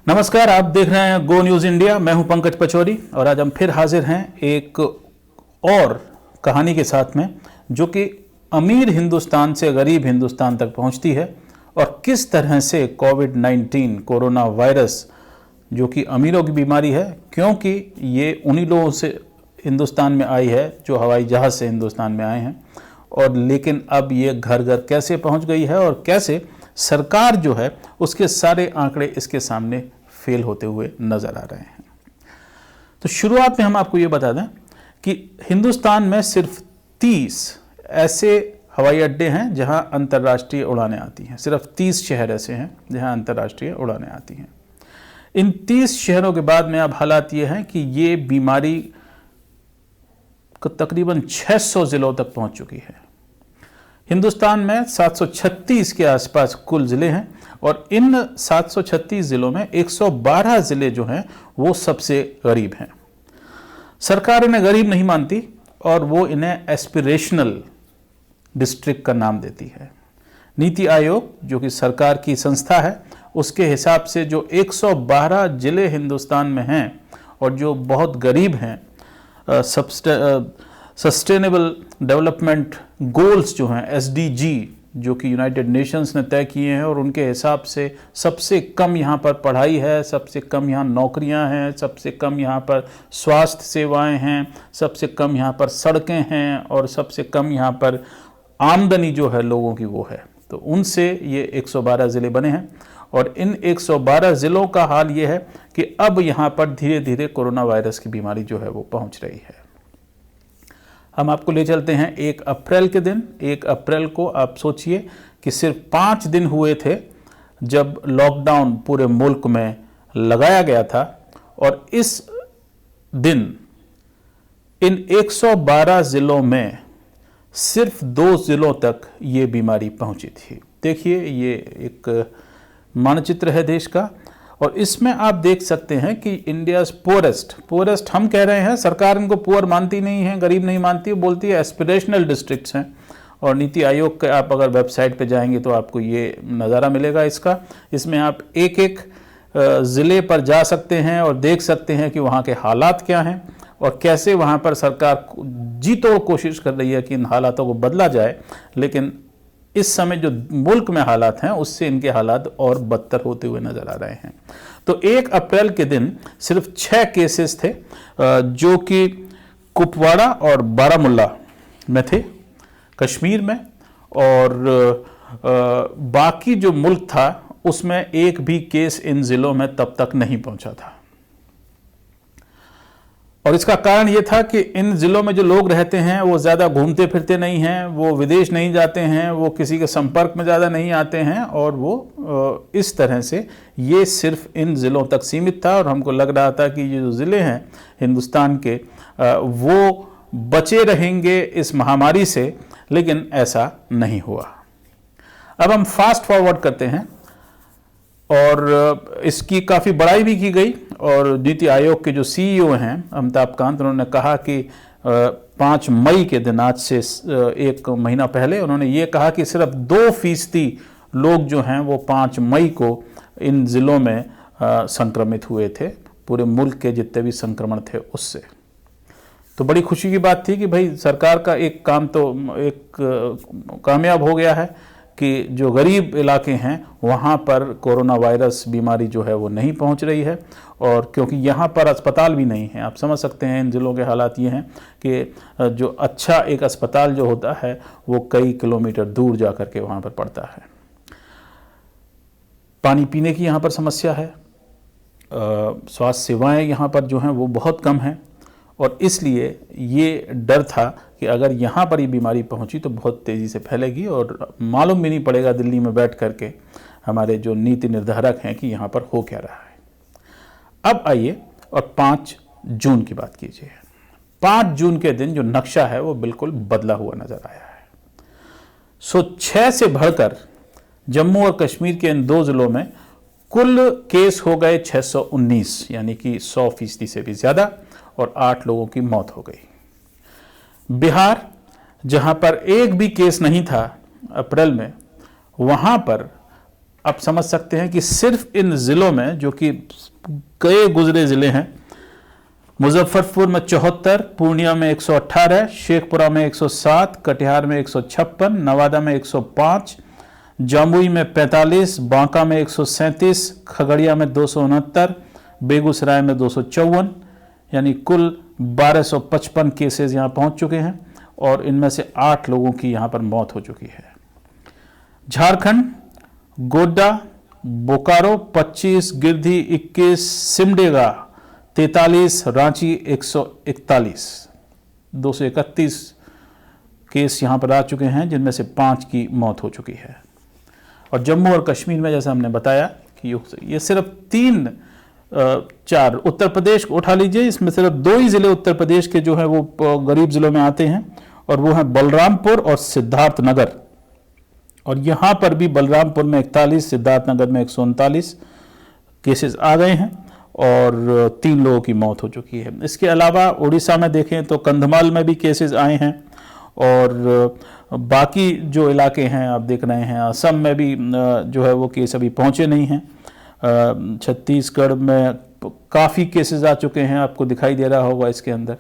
नमस्कार, आप देख रहे हैं गो न्यूज़ इंडिया। मैं हूं पंकज पचौरी और आज हम फिर हाजिर हैं एक और कहानी के साथ में, जो कि अमीर हिंदुस्तान से गरीब हिंदुस्तान तक पहुंचती है और किस तरह से कोविड-19 कोरोना वायरस, जो कि अमीरों की बीमारी है, क्योंकि ये उन्हीं लोगों से हिंदुस्तान में आई है जो हवाई जहाज़ से हिंदुस्तान में आए हैं, और लेकिन अब ये घर घर कैसे पहुंच गई है और कैसे सरकार जो है उसके सारे आंकड़े इसके सामने फेल होते हुए नजर आ रहे हैं। तो शुरुआत में हम आपको ये बता दें कि हिंदुस्तान में सिर्फ 30 ऐसे हवाई अड्डे हैं जहां अंतर्राष्ट्रीय उड़ानें आती हैं। सिर्फ 30 शहर ऐसे हैं जहां अंतर्राष्ट्रीय उड़ानें आती हैं। इन 30 शहरों के बाद में अब हालात ये हैं कि ये बीमारी तकरीबन 600 जिलों तक पहुंच चुकी है। हिंदुस्तान में 736 के आसपास कुल ज़िले हैं और इन 736 ज़िलों में 112 ज़िले जो हैं वो सबसे गरीब हैं। सरकार इन्हें गरीब नहीं मानती और वो इन्हें एस्पिरेशनल डिस्ट्रिक्ट का नाम देती है। नीति आयोग, जो कि सरकार की संस्था है, उसके हिसाब से जो 112 ज़िले हिंदुस्तान में हैं और जो बहुत गरीब हैं, सस्टेनेबल डेवलपमेंट गोल्स जो हैं SDG, जो कि यूनाइटेड नेशंस ने तय किए हैं, और उनके हिसाब से सबसे कम यहाँ पर पढ़ाई है, सबसे कम यहाँ नौकरियाँ हैं, सबसे कम यहाँ पर स्वास्थ्य सेवाएं हैं, सबसे कम यहाँ पर सड़कें हैं और सबसे कम यहाँ पर आमदनी जो है लोगों की वो है। तो उनसे ये 112 ज़िले बने हैं और इन 112 ज़िलों का हाल ये है कि अब यहाँ पर धीरे धीरे कोरोना वायरस की बीमारी जो है वो पहुँच रही है। हम आपको ले चलते हैं 1 अप्रैल के दिन। 1 अप्रैल को आप सोचिए कि सिर्फ 5 दिन हुए थे जब लॉकडाउन पूरे मुल्क में लगाया गया था, और इस दिन इन 112 ज़िलों में सिर्फ 2 ज़िलों तक ये बीमारी पहुंची थी। देखिए, ये एक मानचित्र है देश का, और इसमें आप देख सकते हैं कि इंडियाज़ पोरेस्ट हम कह रहे हैं, सरकार इनको पुअर मानती नहीं है, गरीब नहीं मानती, बोलती है एस्पिरेशनल डिस्ट्रिक्ट्स हैं। और नीति आयोग के आप अगर वेबसाइट पे जाएंगे तो आपको ये नज़ारा मिलेगा इसका। इसमें आप एक एक ज़िले पर जा सकते हैं और देख सकते हैं कि वहाँ के हालात क्या हैं और कैसे वहाँ पर सरकार जी तोड़ कोशिश कर रही है कि इन हालातों को बदला जाए, लेकिन इस समय जो मुल्क में हालात हैं उससे इनके हालात और बदतर होते हुए नजर आ रहे हैं। तो 1 अप्रैल के दिन सिर्फ 6 केसेस थे जो कि कुपवाड़ा और बारामुल्ला में थे, कश्मीर में, और बाकी जो मुल्क था उसमें एक भी केस इन ज़िलों में तब तक नहीं पहुंचा था। और इसका कारण ये था कि इन ज़िलों में जो लोग रहते हैं वो ज़्यादा घूमते फिरते नहीं हैं, वो विदेश नहीं जाते हैं, वो किसी के संपर्क में ज़्यादा नहीं आते हैं, और वो इस तरह से ये सिर्फ इन ज़िलों तक सीमित था। और हमको लग रहा था कि ये जो ज़िले हैं हिंदुस्तान के वो बचे रहेंगे इस महामारी से, लेकिन ऐसा नहीं हुआ। अब हम फास्ट फॉरवर्ड करते हैं और इसकी काफ़ी बड़ाई भी की गई, और नीति आयोग के जो CEO हैं अमिताभ कांत, उन्होंने कहा कि 5 मई के दिन, आज से 1 महीना पहले, उन्होंने ये कहा कि सिर्फ 2% लोग जो हैं वो 5 मई को इन ज़िलों में संक्रमित हुए थे, पूरे मुल्क के जितने भी संक्रमण थे उससे। तो बड़ी खुशी की बात थी कि भाई सरकार का एक काम तो एक कामयाब हो गया है कि जो गरीब इलाके हैं वहाँ पर कोरोना वायरस बीमारी जो है वो नहीं पहुँच रही है। और क्योंकि यहाँ पर अस्पताल भी नहीं है, आप समझ सकते हैं इन ज़िलों के हालात ये हैं कि जो अच्छा एक अस्पताल जो होता है वो कई किलोमीटर दूर जा कर के वहाँ पर पड़ता है। पानी पीने की यहाँ पर समस्या है, स्वास्थ्य सेवाएं यहाँ पर जो हैं वो बहुत कम हैं, और इसलिए ये डर था कि अगर यहाँ पर ये बीमारी पहुँची तो बहुत तेज़ी से फैलेगी और मालूम भी नहीं पड़ेगा दिल्ली में बैठ करके हमारे जो नीति निर्धारक हैं कि यहाँ पर हो क्या रहा है। अब आइए और 5 जून की बात कीजिए। 5 जून के दिन जो नक्शा है वो बिल्कुल बदला हुआ नज़र आया है। 6 से बढ़कर जम्मू और कश्मीर के इन 2 ज़िलों में कुल केस हो गए 619, यानी कि 100% से भी ज़्यादा, और 8 लोगों की मौत हो गई। बिहार, जहां पर एक भी केस नहीं था अप्रैल में, वहां पर आप समझ सकते हैं कि सिर्फ इन ज़िलों में, जो कि कई गुजरे ज़िले हैं, मुजफ्फरपुर में 74, पूर्णिया में 118, शेखपुरा में 107, कटिहार में 156, नवादा में 105, जमुई में 45, बांका में 137, खगड़िया में 269, बेगूसराय में 254, यानी कुल 1255 केसेस यहाँ पहुँच चुके हैं और इनमें से 8 लोगों की यहाँ पर मौत हो चुकी है। झारखंड, गोड्डा, बोकारो 25, गिरधी 21, सिमडेगा 43, रांची 141, 231 केस यहाँ पर आ चुके हैं, जिनमें से 5 की मौत हो चुकी है। और जम्मू और कश्मीर में जैसा हमने बताया कि ये सिर्फ 4 उत्तर प्रदेश को उठा लीजिए, इसमें सिर्फ 2 ही ज़िले उत्तर प्रदेश के जो हैं वो गरीब ज़िलों में आते हैं, और वो हैं बलरामपुर और सिद्धार्थनगर। और यहाँ पर भी बलरामपुर में 41, सिद्धार्थनगर में 139 केसेस आ गए हैं और 3 लोगों की मौत हो चुकी है। इसके अलावा उड़ीसा में देखें तो कंधमाल में भी केसेस आए हैं, और बाकी जो इलाके हैं आप देख रहे हैं, असम में भी जो है वो केस अभी पहुँचे नहीं हैं। छत्तीसगढ़ में काफ़ी केसेस आ चुके हैं, आपको दिखाई दे रहा होगा इसके अंदर।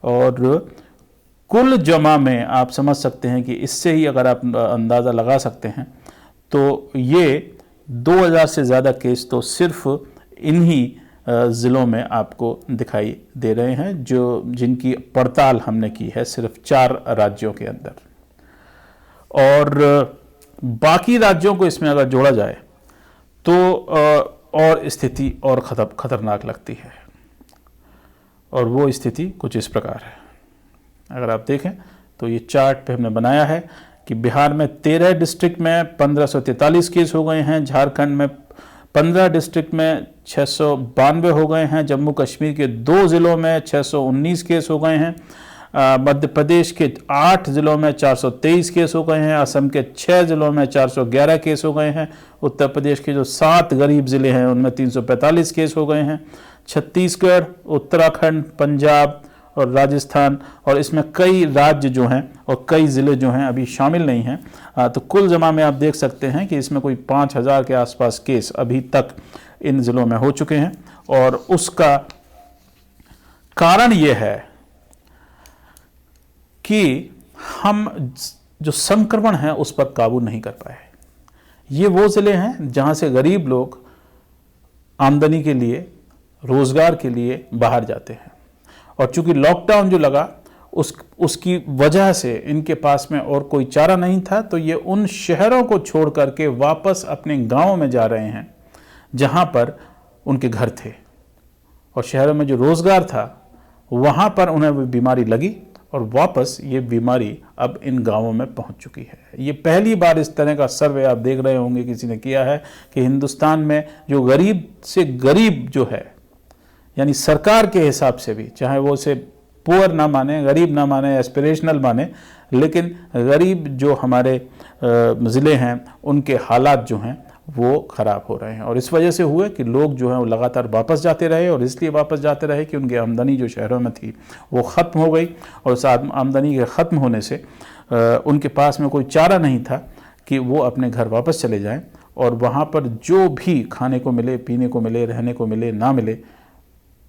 और कुल जमा में आप समझ सकते हैं कि इससे ही अगर आप अंदाज़ा लगा सकते हैं तो ये 2000 से ज़्यादा केस तो सिर्फ इन्हीं ज़िलों में आपको दिखाई दे रहे हैं, जिनकी पड़ताल हमने की है सिर्फ 4 राज्यों के अंदर। और बाकी राज्यों को इसमें अगर जोड़ा जाए तो और स्थिति और खतरनाक लगती है। और वो स्थिति कुछ इस प्रकार है। अगर आप देखें तो ये चार्ट पे हमने बनाया है कि बिहार में 13 डिस्ट्रिक्ट में 1543 केस हो गए हैं, झारखंड में 15 डिस्ट्रिक्ट में 692 हो गए हैं, जम्मू कश्मीर के 2 ज़िलों में 619 केस हो गए हैं, मध्य प्रदेश के 8 ज़िलों में 423 केस हो गए हैं, असम के 6 ज़िलों में 411 केस हो गए हैं, उत्तर प्रदेश के जो 7 गरीब ज़िले हैं उनमें 345 केस हो गए हैं, छत्तीसगढ़, उत्तराखंड, पंजाब और राजस्थान, और इसमें कई राज्य जो हैं और कई ज़िले जो हैं अभी शामिल नहीं हैं। तो कुल जमा में आप देख सकते हैं कि इसमें कोई 5000 के आसपास केस अभी तक इन ज़िलों में हो चुके हैं। और उसका कारण ये है कि हम जो संक्रमण है उस पर काबू नहीं कर पाए। ये वो ज़िले हैं जहाँ से गरीब लोग आमदनी के लिए, रोज़गार के लिए बाहर जाते हैं, और चूंकि लॉकडाउन जो लगा उसकी वजह से इनके पास में और कोई चारा नहीं था, तो ये उन शहरों को छोड़ करके वापस अपने गांव में जा रहे हैं जहां पर उनके घर थे, और शहरों में जो रोज़गार था वहां पर उन्हें वो बीमारी लगी और वापस ये बीमारी अब इन गांवों में पहुंच चुकी है। ये पहली बार इस तरह का सर्वे आप देख रहे होंगे किसी ने किया है कि हिंदुस्तान में जो गरीब से गरीब जो है, यानी सरकार के हिसाब से भी, चाहे वो उसे पुअर ना माने, गरीब ना माने, एस्पिरेशनल माने, लेकिन गरीब जो हमारे ज़िले हैं उनके हालात जो हैं वो ख़राब हो रहे हैं। और इस वजह से हुए कि लोग जो हैं वो लगातार वापस जाते रहे, और इसलिए वापस जाते रहे कि उनकी आमदनी जो शहरों में थी वो ख़त्म हो गई, और उस आमदनी के ख़त्म होने से उनके पास में कोई चारा नहीं था कि वो अपने घर वापस चले जाएं, और वहाँ पर जो भी खाने को मिले, पीने को मिले, रहने को मिले, ना मिले,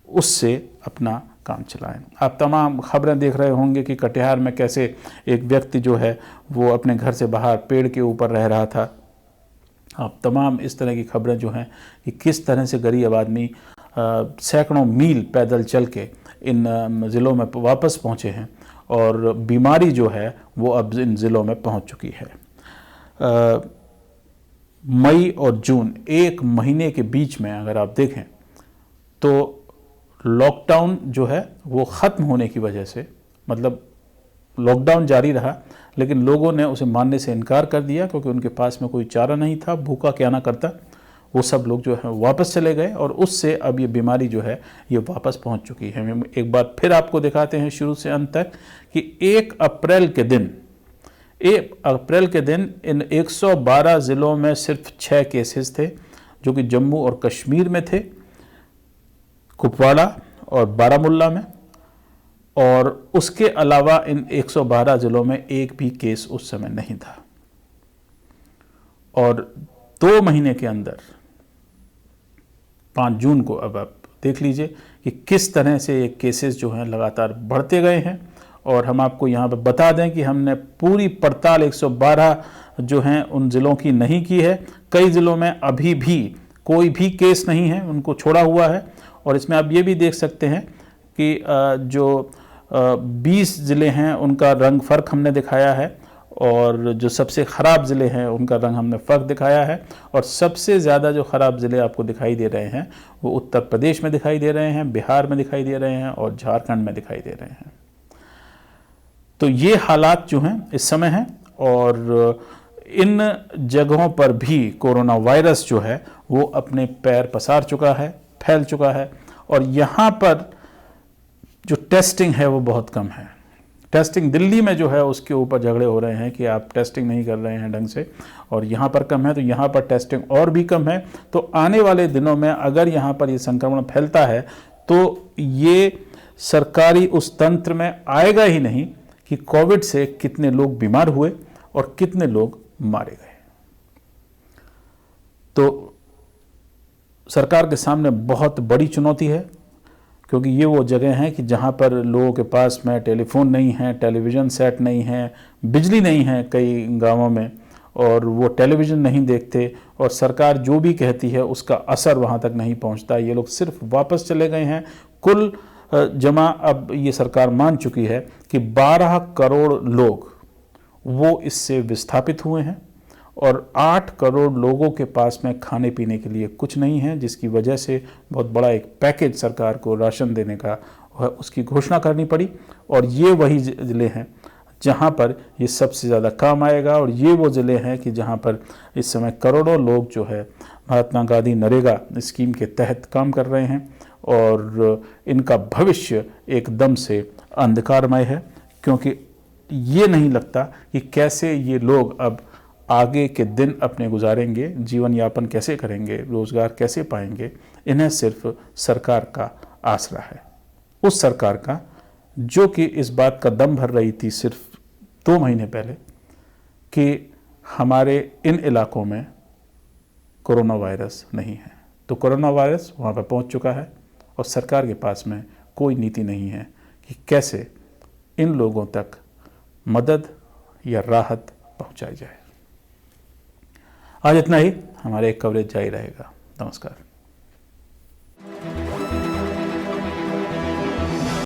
उससे अपना काम चलाएं। आप तमाम खबरें देख रहे होंगे कि कटिहार में कैसे एक व्यक्ति जो है वो अपने घर से बाहर पेड़ के ऊपर रह रहा था। आप तमाम इस तरह की खबरें जो हैं कि किस तरह से गरीब आदमी सैकड़ों मील पैदल चल के इन ज़िलों में वापस पहुंचे हैं, और बीमारी जो है वो अब इन ज़िलों में पहुंच चुकी है। मई और जून 1 महीने के बीच में अगर आप देखें तो लॉकडाउन जो है वो ख़त्म होने की वजह से, मतलब लॉकडाउन जारी रहा लेकिन लोगों ने उसे मानने से इनकार कर दिया क्योंकि उनके पास में कोई चारा नहीं था, भूखा क्या ना करता। वो सब लोग जो है वापस चले गए, और उससे अब ये बीमारी जो है ये वापस पहुंच चुकी है। हम एक बार फिर आपको दिखाते हैं शुरू से अंत तक कि 1 अप्रैल के दिन इन 112 ज़िलों में सिर्फ 6 केसेस थे, जो कि जम्मू और कश्मीर में थे, कुपवाड़ा और बारामुल्ला में, और उसके अलावा इन 112 ज़िलों में एक भी केस उस समय नहीं था। और 2 महीने के अंदर 5 जून को अब आप देख लीजिए कि किस तरह से ये केसेस जो हैं लगातार बढ़ते गए हैं। और हम आपको यहाँ पर बता दें कि हमने पूरी पड़ताल 112 जो हैं उन ज़िलों की नहीं की है। कई ज़िलों में अभी भी कोई भी केस नहीं है, उनको छोड़ा हुआ है। और इसमें आप ये भी देख सकते हैं कि जो 20 ज़िले हैं उनका रंग फ़र्क हमने दिखाया है, और जो सबसे ख़राब ज़िले हैं उनका रंग हमने फ़र्क दिखाया है। और सबसे ज़्यादा जो ख़राब ज़िले आपको दिखाई दे रहे हैं वो उत्तर प्रदेश में दिखाई दे रहे हैं, बिहार में दिखाई दे रहे हैं और झारखंड में दिखाई दे रहे हैं। तो ये हालात जो हैं इस समय हैं, और इन जगहों पर भी कोरोना वायरस जो है वो अपने पैर पसार चुका है, फैल चुका है। और यहाँ पर जो टेस्टिंग है वो बहुत कम है। टेस्टिंग दिल्ली में जो है उसके ऊपर झगड़े हो रहे हैं कि आप टेस्टिंग नहीं कर रहे हैं ढंग से, और यहाँ पर कम है, तो यहाँ पर टेस्टिंग और भी कम है। तो आने वाले दिनों में अगर यहाँ पर ये संक्रमण फैलता है तो ये सरकारी उस तंत्र में आएगा ही नहीं कि कोविड से कितने लोग बीमार हुए और कितने लोग मारे गए। तो सरकार के सामने बहुत बड़ी चुनौती है, क्योंकि ये वो जगह हैं कि जहाँ पर लोगों के पास में टेलीफोन नहीं है, टेलीविज़न सेट नहीं है, बिजली नहीं है कई गांवों में, और वो टेलीविज़न नहीं देखते, और सरकार जो भी कहती है उसका असर वहाँ तक नहीं पहुँचता। ये लोग सिर्फ वापस चले गए हैं। कुल जमा अब ये सरकार मान चुकी है कि 12 करोड़ लोग वो इससे विस्थापित हुए हैं, और 8 करोड़ लोगों के पास में खाने पीने के लिए कुछ नहीं है, जिसकी वजह से बहुत बड़ा एक पैकेज सरकार को राशन देने का उसकी घोषणा करनी पड़ी। और ये वही ज़िले हैं जहां पर ये सबसे ज़्यादा काम आएगा, और ये वो ज़िले हैं कि जहां पर इस समय करोड़ों लोग जो है महात्मा गांधी नरेगा स्कीम के तहत काम कर रहे हैं, और इनका भविष्य एकदम से अंधकारमय है, क्योंकि ये नहीं लगता कि कैसे ये लोग अब आगे के दिन अपने गुजारेंगे, जीवन यापन कैसे करेंगे, रोज़गार कैसे पाएंगे। इन्हें सिर्फ सरकार का आसरा है, उस सरकार का जो कि इस बात का दम भर रही थी सिर्फ 2 महीने पहले कि हमारे इन इलाकों में कोरोना वायरस नहीं है। तो कोरोना वायरस वहाँ पर पहुँच चुका है, और सरकार के पास में कोई नीति नहीं है कि कैसे इन लोगों तक मदद या राहत पहुँचाई जाए। आज इतना ही। हमारे कवरेज जारी रहेगा। नमस्कार।